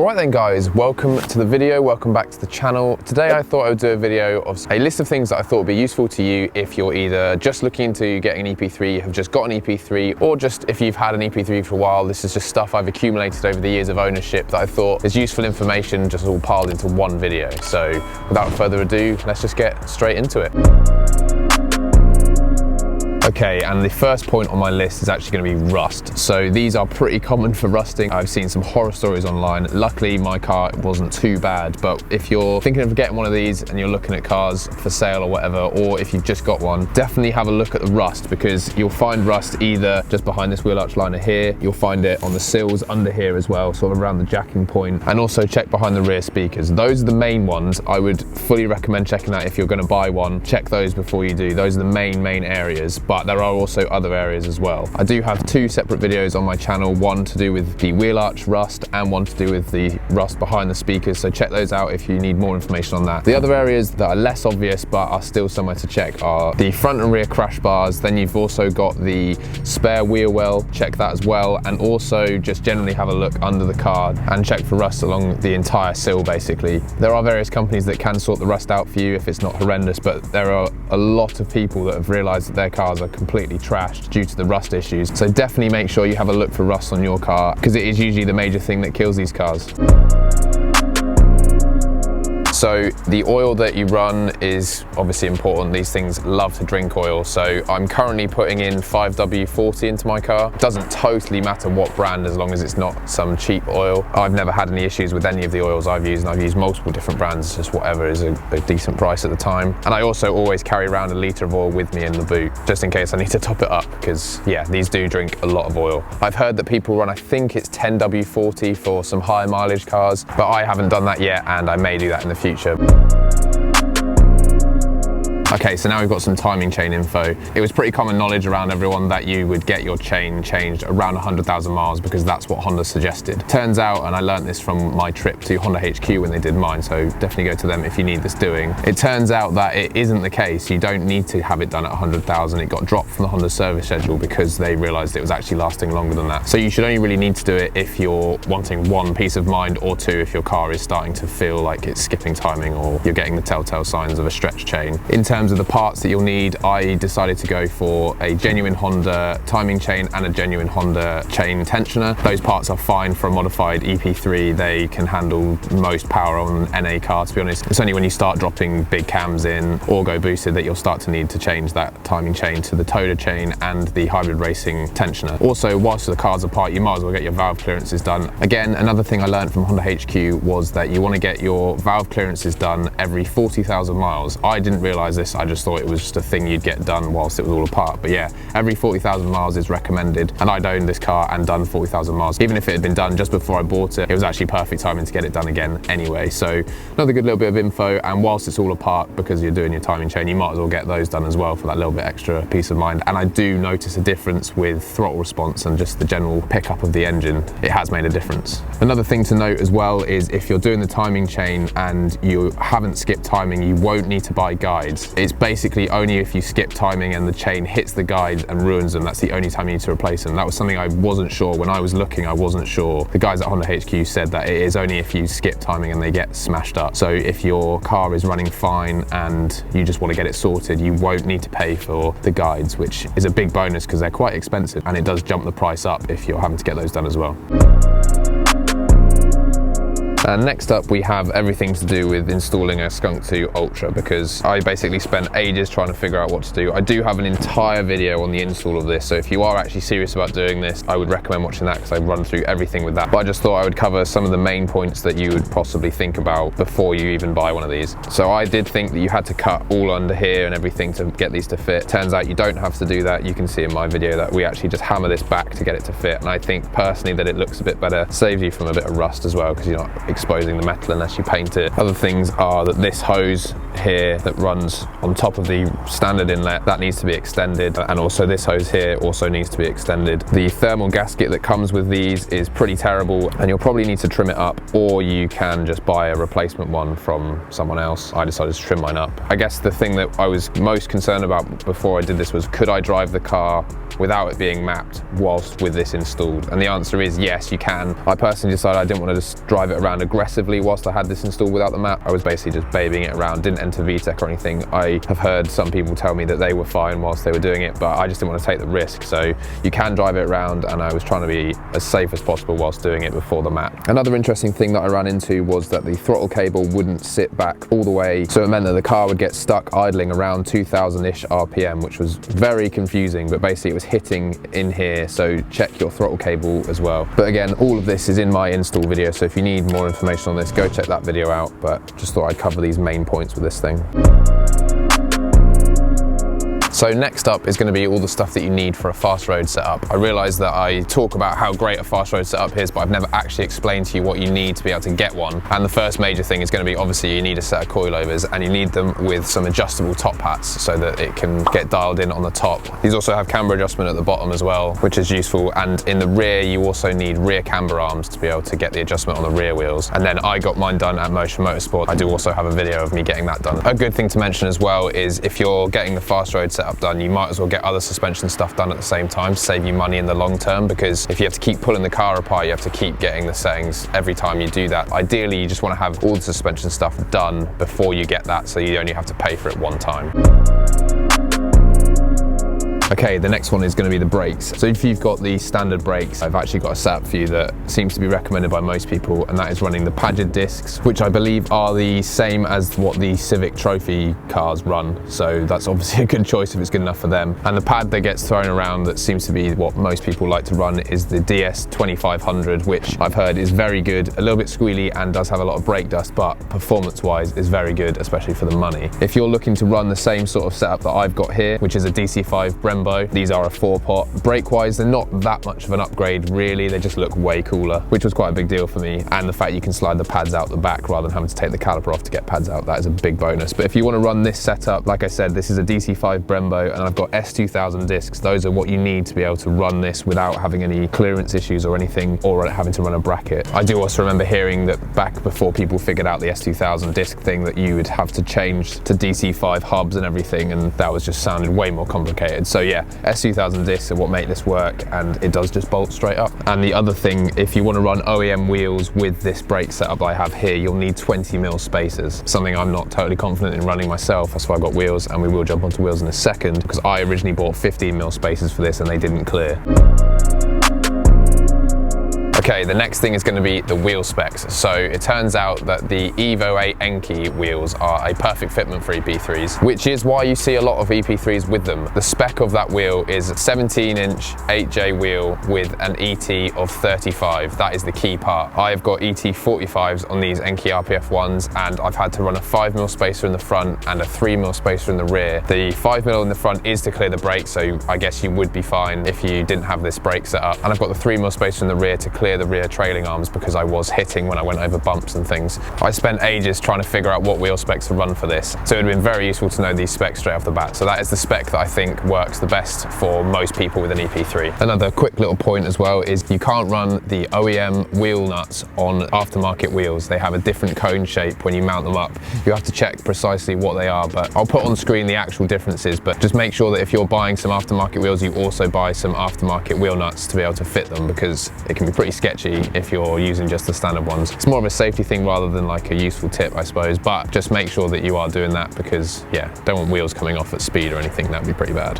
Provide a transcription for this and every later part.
Alright then guys, welcome to the video, welcome back to the channel. Today I thought I would do a video of a list of things that I thought would be useful to you if you're either just looking to getting an EP3, have just got an EP3, or just if you've had an EP3 for a while. This is just stuff I've accumulated over the years of ownership that I thought is useful information just all piled into one video. So without further ado, let's just get straight into it. Okay, and the first point on my list is actually going to be rust. So these are pretty common for rusting. I've seen some horror stories online. Luckily, my car wasn't too bad, but if you're thinking of getting one of these and you're looking at cars for sale or whatever, or if you've just got one, definitely have a look at the rust, because you'll find rust either just behind this wheel arch liner here, you'll find it on the sills under here as well, sort of around the jacking point, and also check behind the rear speakers. Those are the main ones. I would fully recommend checking that if you're going to buy one. Check those before you do. Those are the main areas, but there are also other areas as well. I do have two separate videos on my channel, one to do with the wheel arch rust and one to do with the rust behind the speakers, so check those out if you need more information on that. The other areas that are less obvious but are still somewhere to check are the front and rear crash bars. Then you've also got the spare wheel well, check that as well, and also just generally have a look under the car and check for rust along the entire sill basically. There are various companies that can sort the rust out for you if it's not horrendous, but there are a lot of people that have realised that their cars are completely trashed due to the rust issues. So definitely make sure you have a look for rust on your car, because it is usually the major thing that kills these cars. So the oil that you run is obviously important. These things love to drink oil. So I'm currently putting in 5W40 into my car. Doesn't totally matter what brand as long as it's not some cheap oil. I've never had any issues with any of the oils I've used, and I've used multiple different brands, just whatever is a decent price at the time. And I also always carry around a litre of oil with me in the boot, just in case I need to top it up, because yeah, these do drink a lot of oil. I've heard that people run, I think it's 10W40 for some higher mileage cars, but I haven't done that yet, and I may do that in the future. Okay, so now we've got some timing chain info. It was pretty common knowledge around everyone that you would get your chain changed around 100,000 miles because that's what Honda suggested. Turns out, and I learned this from my trip to Honda HQ when they did mine, so definitely go to them if you need this doing. It turns out that it isn't the case. You don't need to have it done at 100,000. It got dropped from the Honda service schedule because they realized it was actually lasting longer than that. So you should only really need to do it if you're wanting one, peace of mind, or two, if your car is starting to feel like it's skipping timing or you're getting the telltale signs of a stretched chain. In terms of the parts that you'll need, I decided to go for a genuine Honda timing chain and a genuine Honda chain tensioner. Those parts are fine for a modified EP3. They can handle most power on an NA car, to be honest. It's only when you start dropping big cams in or go boosted that you'll start to need to change that timing chain to the Toda chain and the hybrid racing tensioner. Also, whilst the car's apart, you might as well get your valve clearances done. Again, another thing I learned from Honda HQ was that you want to get your valve clearances done every 40,000 miles. I didn't realise this, I just thought it was just a thing you'd get done whilst it was all apart. But yeah, every 40,000 miles is recommended, and I'd owned this car and done 40,000 miles. Even if it had been done just before I bought it, it was actually perfect timing to get it done again anyway. So another good little bit of info, and whilst it's all apart, because you're doing your timing chain, you might as well get those done as well for that little bit extra peace of mind. And I do notice a difference with throttle response and just the general pickup of the engine. It has made a difference. Another thing to note as well is if you're doing the timing chain and you haven't skipped timing, you won't need to buy guides. It's basically only if you skip timing and the chain hits the guide and ruins them, that's the only time you need to replace them. That was something I wasn't sure. When I was looking, I wasn't sure. The guys at Honda HQ said that it is only if you skip timing and they get smashed up. So if your car is running fine and you just want to get it sorted, you won't need to pay for the guides, which is a big bonus because they're quite expensive, and it does jump the price up if you're having to get those done as well. And next up, we have everything to do with installing a Skunk 2 Ultra, because I basically spent ages trying to figure out what to do. I do have an entire video on the install of this, so if you are actually serious about doing this, I would recommend watching that because I run through everything with that. But I just thought I would cover some of the main points that you would possibly think about before you even buy one of these. So I did think that you had to cut all under here and everything to get these to fit. Turns out you don't have to do that. You can see in my video that we actually just hammer this back to get it to fit. And I think personally that it looks a bit better, saves you from a bit of rust as well, because you're not exposing the metal unless you paint it. Other things are that this hose here that runs on top of the standard inlet, that needs to be extended, and also this hose here also needs to be extended. The thermal gasket that comes with these is pretty terrible, and you'll probably need to trim it up, or you can just buy a replacement one from someone else. I decided to trim mine up. I guess the thing that I was most concerned about before I did this was, could I drive the car without it being mapped whilst with this installed? And the answer is yes, you can. I personally decided I didn't want to just drive it around aggressively whilst I had this installed without the map. I was basically just babying it around, didn't enter VTEC or anything. I have heard some people tell me that they were fine whilst they were doing it, but I just didn't want to take the risk. So you can drive it around, and I was trying to be as safe as possible whilst doing it before the map. Another interesting thing that I ran into was that the throttle cable wouldn't sit back all the way, so it meant that the car would get stuck idling around 2000-ish RPM, which was very confusing, but basically it was hitting in here, so check your throttle cable as well. But again, all of this is in my install video, so if you need more information on this, go check that video out, but just thought I'd cover these main points with this thing. So next up is going to be all the stuff that you need for a fast road setup. I realise that I talk about how great a fast road setup is, but I've never actually explained to you what you need to be able to get one. And the first major thing is going to be, obviously, you need a set of coilovers, and you need them with some adjustable top hats so that it can get dialed in on the top. These also have camber adjustment at the bottom as well, which is useful. And in the rear, you also need rear camber arms to be able to get the adjustment on the rear wheels. And then I got mine done at Motion Motorsport. I do also have a video of me getting that done. A good thing to mention as well is, if you're getting the fast road setup done, you might as well get other suspension stuff done at the same time to save you money in the long term, because if you have to keep pulling the car apart, you have to keep getting the settings every time you do that. Ideally, you just want to have all the suspension stuff done before you get that, so you only have to pay for it one time. Okay, the next one is going to be the brakes. So if you've got the standard brakes, I've actually got a setup for you that seems to be recommended by most people, and that is running the Padgett discs, which I believe are the same as what the Civic trophy cars run. So that's obviously a good choice if it's good enough for them. And the pad that gets thrown around that seems to be what most people like to run is the DS2500, which I've heard is very good, a little bit squealy and does have a lot of brake dust, but performance-wise is very good, especially for the money. If you're looking to run the same sort of setup that I've got here, which is a DC5 Brembo, these are a 4-pot. Brake-wise, they're not that much of an upgrade, really. They just look way cooler, which was quite a big deal for me. And the fact you can slide the pads out the back rather than having to take the caliper off to get pads out, that is a big bonus. But if you want to run this setup, like I said, this is a DC5 Brembo, and I've got S2000 discs. Those are what you need to be able to run this without having any clearance issues or anything, or having to run a bracket. I do also remember hearing that back before people figured out the S2000 disc thing, that you would have to change to DC5 hubs and everything, and that was just sounded way more complicated. So yeah, S2000 discs are what make this work, and it does just bolt straight up. And the other thing, if you want to run OEM wheels with this brake setup that I have here, you'll need 20mm spacers, something I'm not totally confident in running myself. That's why I got wheels, and we will jump onto wheels in a second, because I originally bought 15mm spacers for this and they didn't clear. Okay, the next thing is going to be the wheel specs. So it turns out that the Evo 8 Enki wheels are a perfect fitment for EP3s, which is why you see a lot of EP3s with them. The spec of that wheel is a 17-inch 8J wheel with an ET of 35. That is the key part. I've got ET 45s on these Enki RPF ones, and I've had to run a 5mm spacer in the front and a 3mm spacer in the rear. The 5mm in the front is to clear the brake, so I guess you would be fine if you didn't have this brake set up. And I've got the 3mm spacer in the rear to clear the rear trailing arms, because I was hitting when I went over bumps and things. I spent ages trying to figure out what wheel specs to run for this, so it would have been very useful to know these specs straight off the bat. So that is the spec that I think works the best for most people with an EP3. Another quick little point as well is you can't run the OEM wheel nuts on aftermarket wheels. They have a different cone shape when you mount them up. You have to check precisely what they are, but I'll put on screen the actual differences. But just make sure that if you're buying some aftermarket wheels, you also buy some aftermarket wheel nuts to be able to fit them, because it can be pretty sketchy if you're using just the standard ones. It's more of a safety thing rather than like a useful tip, I suppose, but just make sure that you are doing that, because yeah, don't want wheels coming off at speed or anything. That would be pretty bad.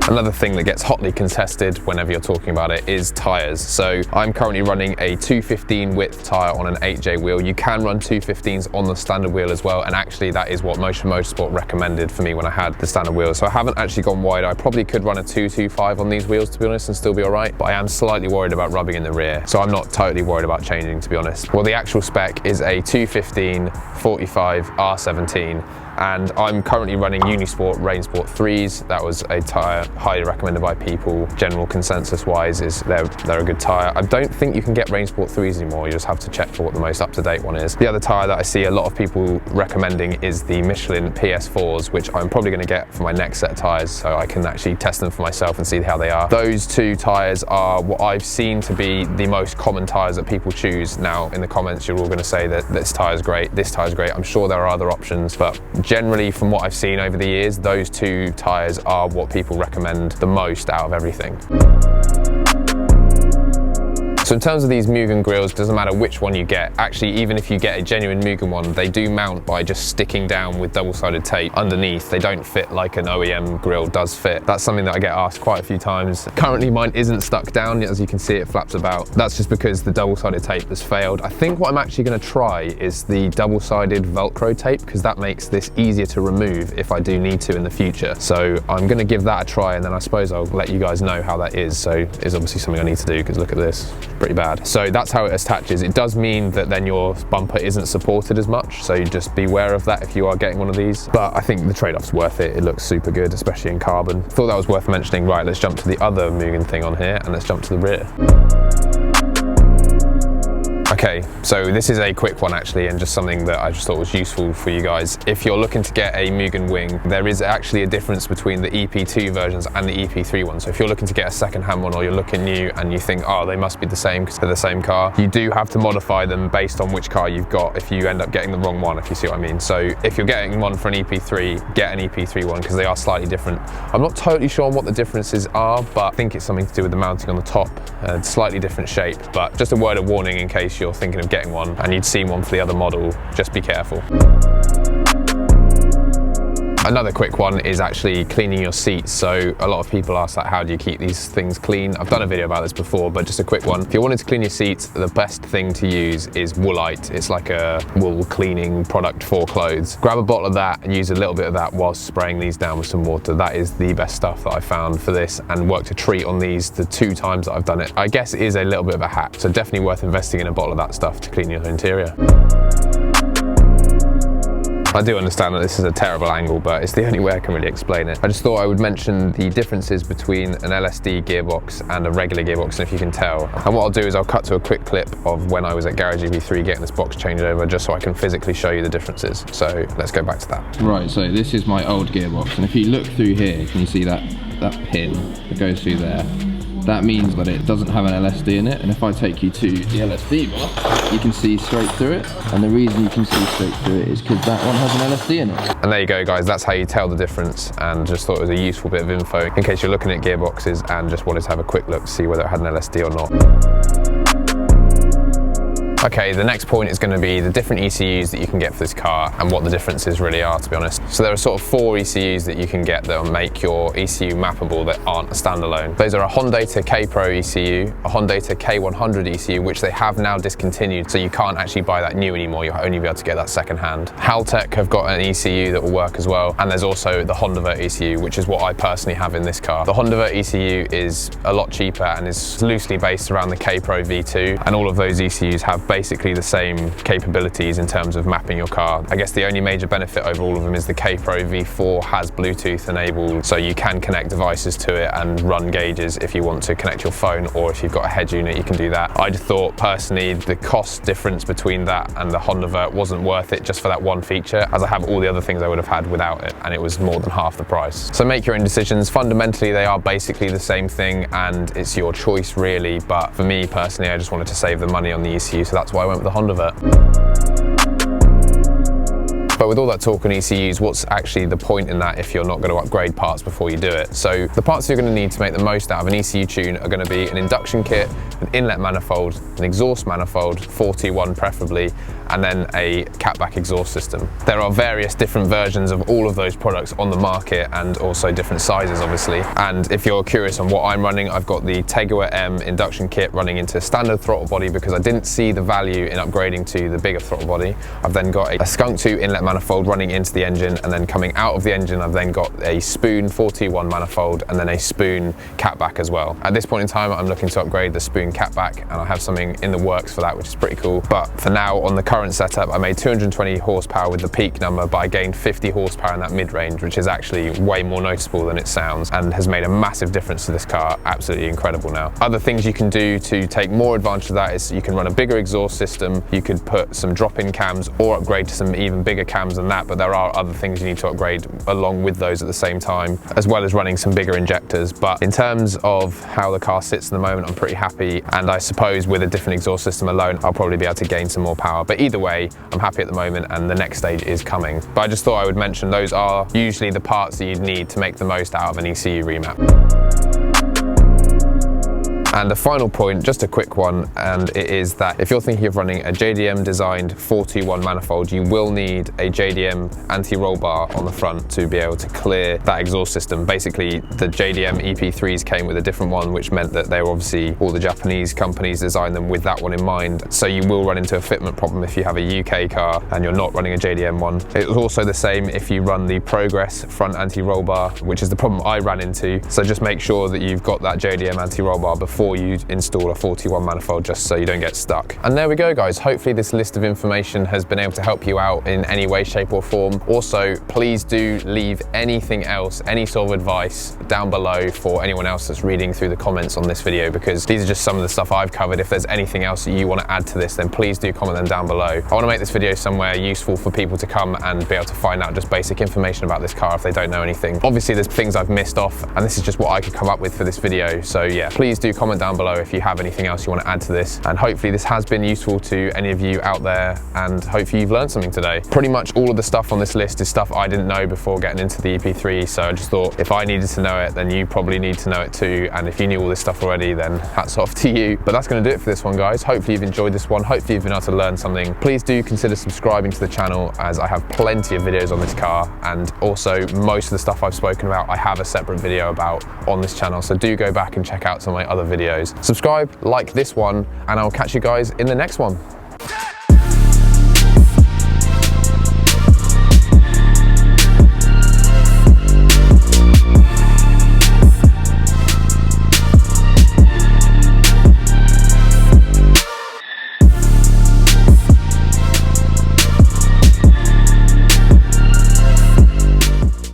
Another thing that gets hotly contested whenever you're talking about it is tyres. So I'm currently running a 215 width tyre on an 8J wheel. You can run 215s on the standard wheel as well, and actually that is what Motion Motorsport recommended for me when I had the standard wheel. So I haven't actually gone wide. I probably could run a 225 on these wheels, to be honest, and still be all right, but I am slightly worried about rubbing in the rear. So I'm not totally worried about changing, to be honest. Well, the actual spec is a 215 45 R17. and I'm currently running Unisport Rainsport 3s. That was a tyre highly recommended by people. General consensus wise is they're a good tyre. I don't think you can get Rainsport 3s anymore. You just have to check for what the most up-to-date one is. The other tyre that I see a lot of people recommending is the Michelin PS4s, which I'm probably going to get for my next set of tyres so I can actually test them for myself and see how they are. Those two tyres are what I've seen to be the most common tyres that people choose. Now in the comments you're all going to say that this tyre is great, this tyre is great. I'm sure there are other options, but generally from what I've seen over the years, those two tyres are what people recommend the most out of everything. So in terms of these Mugen grills, doesn't matter which one you get. Actually, even if you get a genuine Mugen one, they do mount by just sticking down with double-sided tape underneath. They don't fit like an OEM grill does fit. That's something that I get asked quite a few times. Currently mine isn't stuck down, as you can see it flaps about. That's just because the double-sided tape has failed. I think what I'm actually going to try is the double-sided Velcro tape, because that makes this easier to remove if I do need to in the future. So I'm going to give that a try, and then I suppose I'll let you guys know how that is. So it's obviously something I need to do, because look at this. Pretty bad. So that's how it attaches. It does mean that then your bumper isn't supported as much, so you just beware of that if you are getting one of these. But I think the trade-off's worth it. It looks super good, especially in carbon. Thought that was worth mentioning. Right, let's jump to the other Mugen thing on here and let's jump to the rear. Okay, so this is a quick one actually, and just something that I just thought was useful for you guys. If you're looking to get a Mugen wing, there is actually a difference between the EP2 versions and the EP3 one. So if you're looking to get a second-hand one, or you're looking new and you think, oh, they must be the same because they're the same car, you do have to modify them based on which car you've got if you end up getting the wrong one, if you see what I mean. So if you're getting one for an EP3, get an EP3 one because they are slightly different. I'm not totally sure on what the differences are, but I think it's something to do with the mounting on the top, slightly different shape. But just a word of warning in case you're thinking of getting one and you'd seen one for the other model, just be careful. Another quick one is actually cleaning your seats. So a lot of people ask, like, how do you keep these things clean? I've done a video about this before, but just a quick one. If you're wanting to clean your seats, the best thing to use is Woolite. It's like a wool cleaning product for clothes. Grab a bottle of that and use a little bit of that whilst spraying these down with some water. That is the best stuff that I found for this, and worked a treat on these the 2 times that I've done it. I guess it is a little bit of a hack, so definitely worth investing in a bottle of that stuff to clean your interior. I do understand that this is a terrible angle, but it's the only way I can really explain it. I just thought I would mention the differences between an LSD gearbox and a regular gearbox, and if you can tell. And what I'll do is I'll cut to a quick clip of when I was at Garage EP3 getting this box changed over, just so I can physically show you the differences. So let's go back to that. Right, so this is my old gearbox, and if you look through here, can you see that pin that goes through there? That means that it doesn't have an LSD in it, and if I take you to the LSD box, you can see straight through it, and the reason you can see straight through it is because that one has an LSD in it. And there you go guys, that's how you tell the difference, and just thought it was a useful bit of info in case you're looking at gearboxes and just wanted to have a quick look to see whether it had an LSD or not. Okay, the next point is going to be the different ECUs that you can get for this car and what the differences really are, to be honest. So there are sort of 4 ECUs that you can get that will make your ECU mappable that aren't a standalone. Those are a Hyundai to K Pro ECU, a Hyundai to K100 ECU, which they have now discontinued, so you can't actually buy that new anymore. You'll only be able to get that second hand. Haltech have got an ECU that will work as well, and there's also the Honda ECU, which is what I personally have in this car. The Honda ECU is a lot cheaper and is loosely based around the K Pro V2, and all of those ECUs have basically the same capabilities in terms of mapping your car. I guess the only major benefit over all of them is the K Pro V4 has Bluetooth enabled, so you can connect devices to it and run gauges if you want to connect your phone, or if you've got a head unit you can do that. I just thought personally the cost difference between that and the Honda Vert wasn't worth it just for that one feature, as I have all the other things I would have had without it, and it was more than half the price. So make your own decisions. Fundamentally they are basically the same thing and it's your choice really, but for me personally I just wanted to save the money on the ECU, so that's why I went with the Honda Vert. But with all that talk on ECUs, what's actually the point in that if you're not going to upgrade parts before you do it? So the parts you're going to need to make the most out of an ECU tune are going to be an induction kit, an inlet manifold, an exhaust manifold, 41 preferably, and then a catback exhaust system. There are various different versions of all of those products on the market, and also different sizes obviously. And if you're curious on what I'm running, I've got the Tegua M induction kit running into standard throttle body because I didn't see the value in upgrading to the bigger throttle body. I've then got a Skunk 2 inlet manifold running into the engine, and then coming out of the engine I've then got a Spoon 421 manifold and then a Spoon catback as well. At this point in time I'm looking to upgrade the Spoon touchscreen catback, and I have something in the works for that, which is pretty cool. But for now, on the current setup, I made 220 horsepower with the peak number, but I gained 50 horsepower in that mid-range, which is actually way more noticeable than it sounds and has made a massive difference to this car. Absolutely incredible now. Other things you can do to take more advantage of that is you can run a bigger exhaust system, you could put some drop-in cams or upgrade to some even bigger cams than that, but there are other things you need to upgrade along with those at the same time, as well as running some bigger injectors. But in terms of how the car sits at the moment, I'm pretty happy, and I suppose with a different exhaust system alone, I'll probably be able to gain some more power. But either way, I'm happy at the moment, and the next stage is coming. But I just thought I would mention those are usually the parts that you'd need to make the most out of an ECU remap. And a final point, just a quick one, and it is that if you're thinking of running a JDM designed 421 manifold, you will need a JDM anti-roll bar on the front to be able to clear that exhaust system. Basically, the JDM EP3s came with a different one, which meant that they were obviously, all the Japanese companies designed them with that one in mind. So you will run into a fitment problem if you have a UK car and you're not running a JDM one. It was also the same if you run the Progress front anti-roll bar, which is the problem I ran into. So just make sure that you've got that JDM anti-roll bar before you install a 41 manifold, just so you don't get stuck. And there we go, guys. Hopefully this list of information has been able to help you out in any way, shape or form. Also, please do leave anything else, any sort of advice down below for anyone else that's reading through the comments on this video, because these are just some of the stuff I've covered. If there's anything else that you want to add to this, then please do comment them down below. I want to make this video somewhere useful for people to come and be able to find out just basic information about this car if they don't know anything. Obviously there's things I've missed off, and this is just what I could come up with for this video. So yeah, please do comment down below if you have anything else you want to add to this, and hopefully this has been useful to any of you out there, and hopefully you've learned something today. Pretty much all of the stuff on this list is stuff I didn't know before getting into the EP3, so I just thought if I needed to know it, then you probably need to know it too, and if you knew all this stuff already, then hats off to you. But that's going to do it for this one, guys. Hopefully you've enjoyed this one, hopefully you've been able to learn something. Please do consider subscribing to the channel, as I have plenty of videos on this car, and also most of the stuff I've spoken about I have a separate video about on this channel, so do go back and check out some of my other videos. Subscribe, like this one, and I'll catch you guys in the next one.